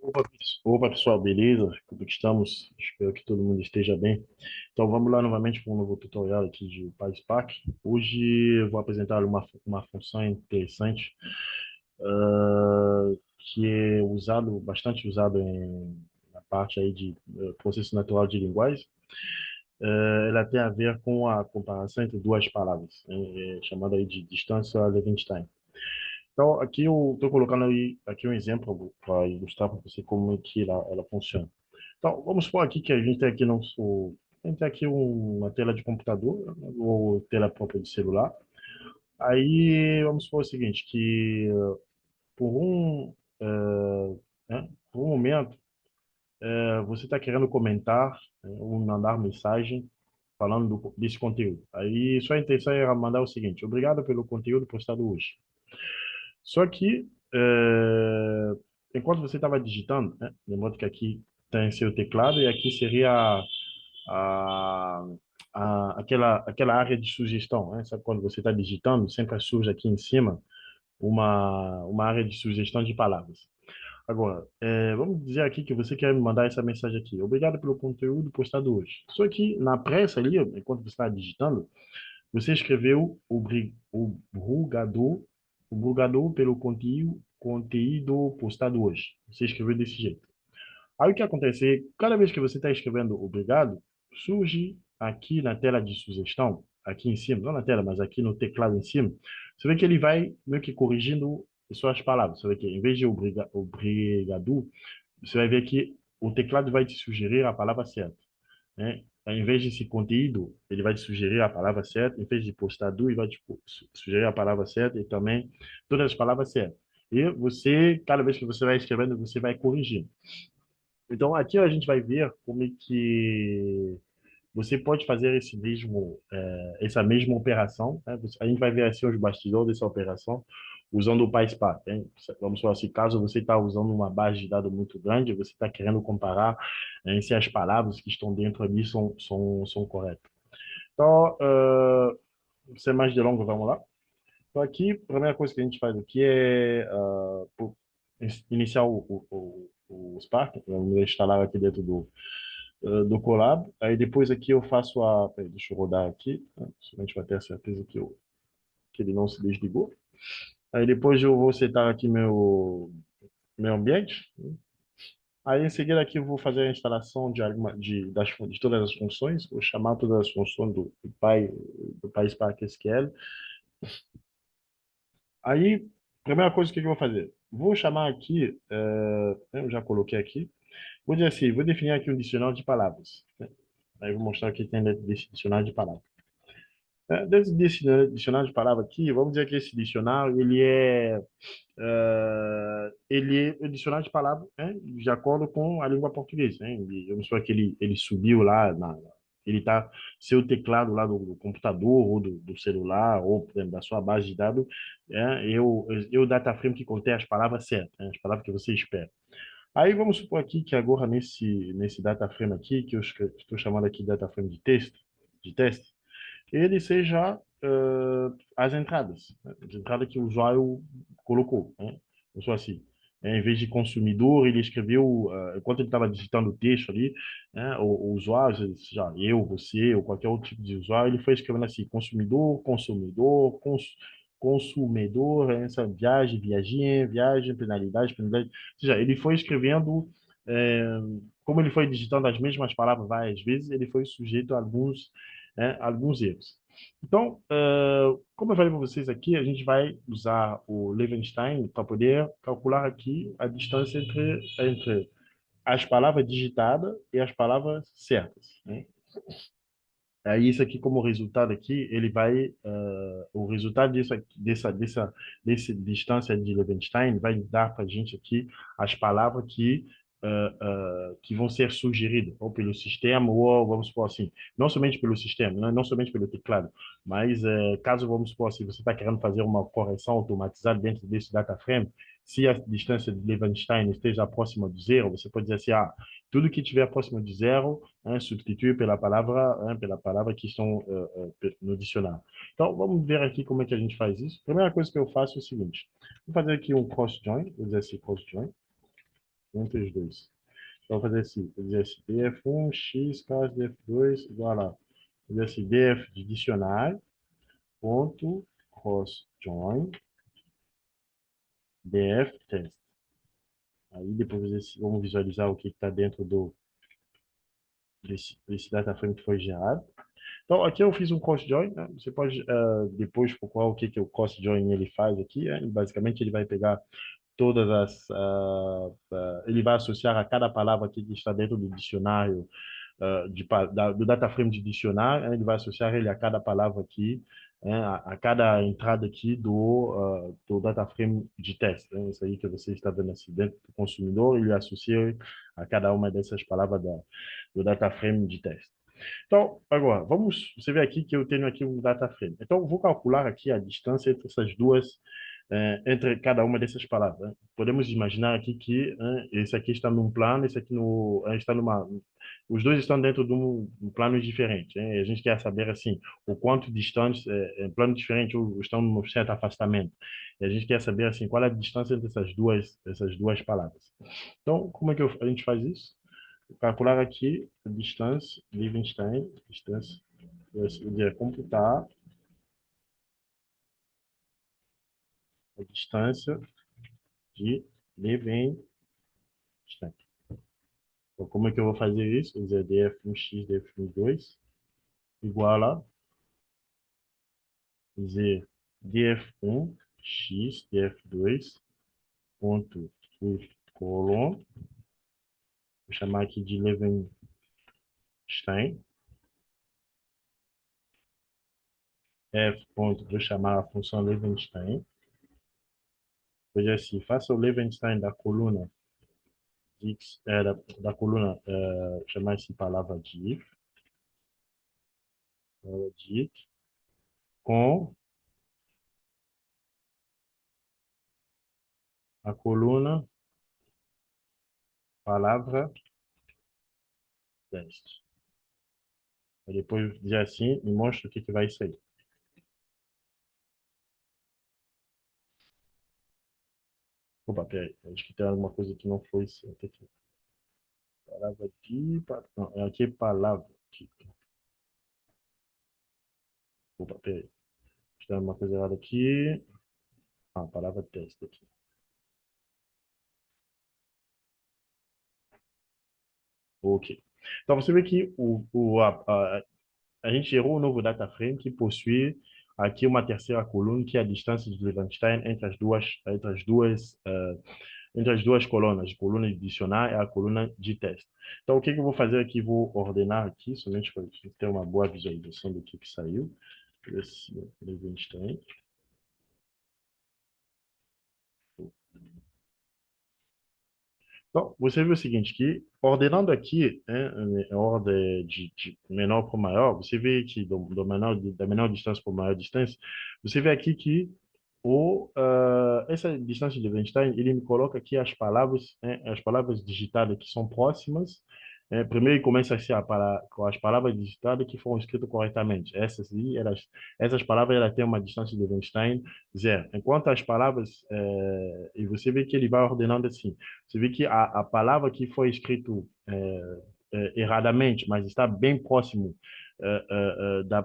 Opa, pessoal, beleza? Como que estamos? Espero que todo mundo esteja bem. Então, vamos lá novamente para um novo tutorial aqui de PySpark. Hoje eu vou apresentar uma função interessante, que é bastante usado na parte aí de processo natural de linguagem. Ela tem a ver com a comparação entre duas palavras, chamada aí de distância Levenshtein. Então, aqui eu estou colocando aí aqui um exemplo para ilustrar para você como é que ela funciona. Então, vamos supor aqui que a gente tem aqui a gente tem aqui uma tela de computador, né, ou tela própria de celular. Aí, vamos supor o seguinte, que por um, por um momento, você está querendo comentar, ou mandar mensagem falando desse conteúdo. Aí, sua intenção é mandar o seguinte: obrigado pelo conteúdo postado hoje. Só que, enquanto você estava digitando, né, lembrando que aqui tem seu teclado e aqui seria a, aquela área de sugestão, né? Sabe quando você está digitando, sempre surge aqui em cima uma área de sugestão de palavras. Agora, vamos dizer aqui que você quer me mandar essa mensagem aqui. Obrigado pelo conteúdo postado hoje. Só que na pressa ali, enquanto você está digitando, você escreveu obrigado pelo conteúdo postado hoje. Você escreveu desse jeito. Aí o que acontece? Cada vez que você está escrevendo obrigado, surge aqui na tela de sugestão, aqui em cima, não na tela, mas aqui no teclado em cima, você vê que ele vai meio que corrigindo suas palavras. Você vê que em vez de obrigado, você vai ver que o teclado vai te sugerir a palavra certa, né? Em vez de esse conteúdo, ele vai te sugerir a palavra certa. Em vez de postado, ele vai te sugerir a palavra certa e também todas as palavras certas. E você, cada vez que você vai escrevendo, você vai corrigindo. Então, aqui a gente vai ver como é que você pode fazer essa mesma operação, né? A gente vai ver assim os bastidores dessa operação usando o PySpark, né? Vamos falar assim, caso você está usando uma base de dados muito grande, você está querendo comparar, se as palavras que estão dentro ali são corretas. Então, sem mais delongas, vamos lá. Então, aqui, a primeira coisa que a gente faz aqui é iniciar o Spark, vamos instalar aqui dentro do Colab. Aí depois aqui eu faço peraí, deixa eu rodar aqui, né? Somente para ter a certeza que ele não se desligou. Aí depois eu vou setar aqui meu ambiente, né? Aí em seguida aqui eu vou fazer a instalação de todas as funções, vou chamar todas as funções do PySpark SQL. Aí, primeira coisa que eu vou fazer, vou chamar aqui, eu já coloquei aqui, vou dizer assim, vou definir aqui um dicionário de palavras, né? Aí eu vou mostrar o que tem dentro desse dicionário de palavras. Dentro desse dicionário de palavras aqui, vamos dizer que esse dicionário, ele é o dicionário de palavras, né, de acordo com a língua portuguesa, né? Eu não sou que ele subiu lá, ele está seu teclado lá do computador ou do celular ou por exemplo, da sua base de dados, é o data frame que contém as palavras certas, né, as palavras que você espera. Aí vamos supor aqui que agora nesse data frame aqui, que eu estou chamando aqui de data frame de teste, ele seja as entradas, né? As entradas que o usuário colocou, né? Eu sou assim. Em vez de consumidor, ele escreveu, enquanto ele estava digitando o texto ali, né, o usuário, já eu, você, ou qualquer outro tipo de usuário, ele foi escrevendo assim, consumidor, essa viagem, penalidade. Ou seja, ele foi escrevendo, é, como ele foi digitando as mesmas palavras várias vezes, ele foi sujeito a alguns erros. Então, como eu falei para vocês aqui, a gente vai usar o Levenstein para poder calcular aqui a distância entre as palavras digitadas e as palavras certas, né? Aí isso aqui como resultado aqui, o resultado dessa distância de Levenstein vai dar para a gente aqui as palavras que vão ser sugeridas, ou pelo sistema, ou vamos supor assim, não somente pelo sistema, não somente pelo teclado, mas caso, vamos supor assim, você está querendo fazer uma correção automatizada dentro desse data frame, se a distância de Levenstein esteja próxima do zero, você pode dizer assim, tudo que estiver próximo de zero, né, substitui pela palavra que estão no dicionário. Então, vamos ver aqui como é que a gente faz isso. A primeira coisa que eu faço é o seguinte, vou fazer aqui um cross-join, vou dizer assim, cross-join. entre os dois. Então, vou fazer assim, vou dizer assim, df1, x, cos df2, igual a, vou dizer assim, df de dicionário, ponto, cross join, df test. Aí depois vamos visualizar o que está dentro desse data frame que foi gerado. Então, aqui eu fiz um cross join, né? Você pode depois procurar o que o cross join ele faz aqui. Né? Basicamente, ele vai pegar todas ele vai associar a cada palavra que está dentro do dicionário, do data frame de dicionário, né? Ele vai associar ele a cada palavra aqui, né? A cada entrada aqui do data frame de teste. Né? Isso aí que você está vendo assim dentro do consumidor, ele associa a cada uma dessas palavras do data frame de teste. Então, agora, você vê aqui que eu tenho aqui um data frame. Então, eu vou calcular aqui a distância entre essas duas, entre cada uma dessas palavras. Né? Podemos imaginar aqui que esse aqui está num plano, esse aqui está os dois estão dentro de um plano diferente. Né? E a gente quer saber, assim, o quanto distantes, em plano diferente, ou estão num certo afastamento. E a gente quer saber, assim, qual é a distância entre essas duas palavras. Então, como é que a gente faz isso? Vou calcular aqui a distância, Liechtenstein, distância, eu ia computar a distância de Liechtenstein. Então, como é que eu vou fazer isso? Vou dizer df1x, df2 igual a dizer df1x, df2 ponto with colon, vou chamar aqui de Liechtenstein, f ponto, vou chamar a função Liechtenstein, pois é assim, faça o Liechtenstein da coluna da coluna, chamar essa palavra div, com a coluna palavra teste. Aí depois dizer assim, me mostra o que vai sair. Opa, peraí, acho que tem alguma coisa que não foi certa aqui. Palavra div, não, é aqui palavra div. Opa, peraí, acho que tem alguma coisa errada aqui. Ah, palavra teste aqui. Ok. Então, você vê que a gente gerou um novo data frame que possui aqui uma terceira coluna, que é a distância de Levenshtein entre as duas colunas, a coluna de dicionário e a coluna de teste. Então, o que eu vou fazer aqui? Vou ordenar aqui, somente para ter uma boa visualização do que saiu. Esse Levenshtein. Então, você vê o seguinte, que ordenando aqui, né, em ordem de menor para maior, você vê que da menor distância para maior distância, você vê aqui que essa distância de Einstein, ele me coloca aqui as palavras digitadas que são próximas. Primeiro ele começa assim, com as palavras digitadas que foram escritas corretamente. Essas palavras elas têm uma distância de Einstein zero. Enquanto as palavras, e você vê que ele vai ordenando assim. Você vê que a palavra que foi escrito erradamente, mas está bem próximo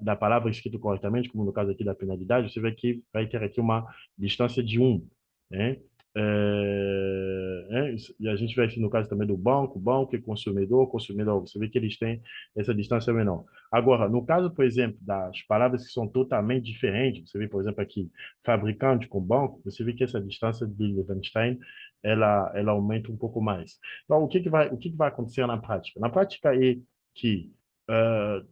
da palavra escrita corretamente, como no caso aqui da penalidade, você vê que vai ter aqui uma distância de 1, né? E a gente vê aqui no caso também do banco e consumidor, você vê que eles têm essa distância menor. Agora, no caso, por exemplo, das palavras que são totalmente diferentes, você vê, por exemplo, aqui, fabricante com banco, você vê que essa distância de Levenstein, ela aumenta um pouco mais. Então, o que vai acontecer na prática? Na prática é que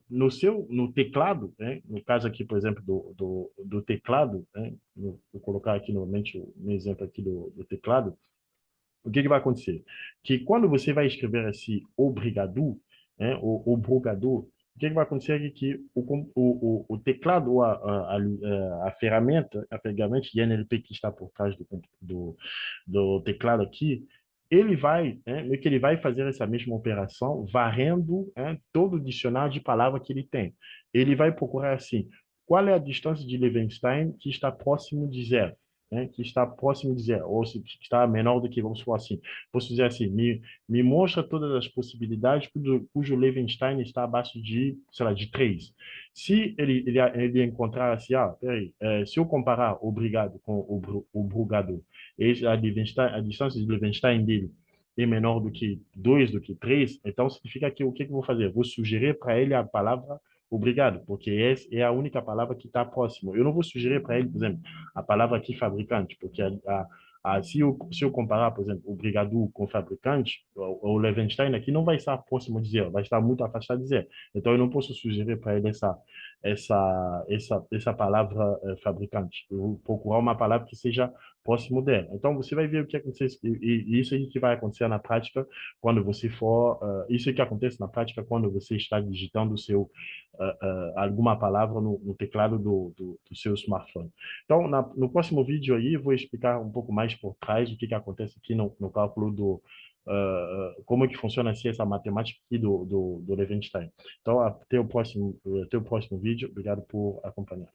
no teclado, né, no caso aqui, por exemplo, do teclado, né, vou colocar aqui novamente o exemplo aqui do teclado, o que vai acontecer? Que quando você vai escrever esse obrigado, né, o obrigado, o que vai acontecer é que o teclado, ou a ferramenta INLP que está por trás do teclado aqui, ele vai, meio que ele vai fazer essa mesma operação, varrendo, todo o dicionário de palavra que ele tem. Ele vai procurar assim, qual é a distância de Levenstein que está próximo de zero? né, que está próximo de zero, ou se que está menor do que, vamos supor assim, posso dizer assim, me mostra todas as possibilidades cujo Levenstein está abaixo de, sei lá, de 3. Se ele encontrar assim, peraí, se eu comparar o Brigado com o Brugado, a distância de Levenstein dele é menor do que 2, do que 3, então significa que o que que eu vou fazer? Vou sugerir para ele a palavra obrigado, porque essa é a única palavra que está próxima. Eu não vou sugerir para ele, por exemplo, a palavra aqui fabricante, porque se eu comparar, por exemplo, o brigado com o fabricante, o Levenstein aqui não vai estar próximo de zero, vai estar muito afastado de zero. Então, eu não posso sugerir para ele essa palavra fabricante. Eu vou procurar uma palavra que seja próximo dela. Então, você vai ver o que acontece, e isso aí que vai acontecer na prática quando você for, isso é que acontece na prática quando você está digitando o seu alguma palavra no teclado do seu smartphone. Então, no próximo vídeo aí, eu vou explicar um pouco mais por trás o que que acontece aqui no cálculo como é que funciona assim, essa matemática aqui do Levenstein. Então, até o próximo vídeo. Obrigado por acompanhar.